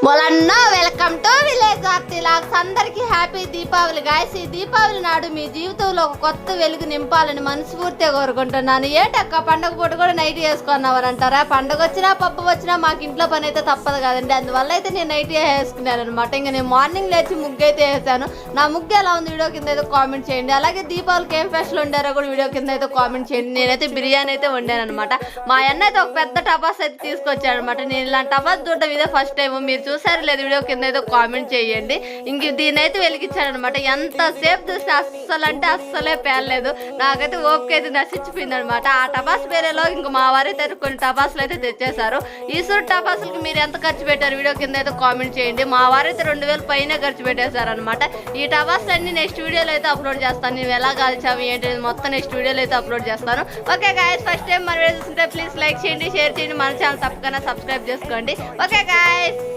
మొలన్నా welcome to village Aarti logs. అందరికీ happy Deepavali guys. ఈ దీపావళి నాడు మీ జీవితంలో ఒక కొత్త వెలుగు నింపాలని మనస్ఫూర్తిగా కోరుకుంటున్నాను. ఏటక్క పండగ పూట కూడా నైట్ వేసుకున్నామని అంటారా? పండగ వచ్చినా పప్పు వచ్చినా మాకు ఇంట్లో పని అయితే తప్పదు కదండి. అందువల్ల అయితే నేను నైట్ వేసుకున్నాను అనమాట. ఇంకా నేను మార్నింగ్ లేచి ముగ్గు అయితే వేసాను. నా ముగ్గు ఎలా ఉంది వీడియో కింద అయితే కామెంట్ చేయండి. అలాగే దీపావళికి ఏం స్పెషల్ వండారో కూడా వీడియో కింద అయితే కామెంట్ చేయండి. నేనైతే బిర్యానీ అయితే వండాను అనమాట. మా అన్న అయితే ఒక పెద్ద టపాస్ అయితే తీసుకొచ్చాడు అనమాట. నేను ఇలాంటి టపాస్ చూడడం ఇదే ఫస్ట్ టైం. మీరు చూసారు లేదు వీడియో కింద అయితే కామెంట్ చేయండి. ఇంక దీని అయితే వెలిగించాడు అనమాట. ఎంతసేపు చూస్తే అస్సలు అంటే అస్సలే పేర్లేదు. నాకైతే ఓపిక అయితే నశించిపోయింది అనమాట. ఆ టపాస్ పేరేలో ఇంక మా వారైతే కొన్ని టపాసులు అయితే తెచ్చేశారు. ఈశ్వరు టపాసులకి మీరు ఎంత ఖర్చు పెట్టారు వీడియో కింద అయితే కామెంట్ చేయండి. మా వారైతే 2000 పైన ఖర్చు పెట్టేశారు అనమాట. ఈ టపాసులు అన్ని నెక్స్ట్ వీడియోలో అయితే అప్లోడ్ చేస్తాను. నేను ఎలా కాల్చాము ఏంటి మొత్తం నెక్స్ట్ వీడియోలో అయితే అప్లోడ్ చేస్తాను. ఓకే గాయస్, ఫస్ట్ టైం మన వీడియో చూస్తుంటే ప్లీజ్ లైక్ చేయండి, షేర్ చేయండి, మన ఛానల్ తప్పకుండా సబ్స్క్రైబ్ చేసుకోండి. Okay guys.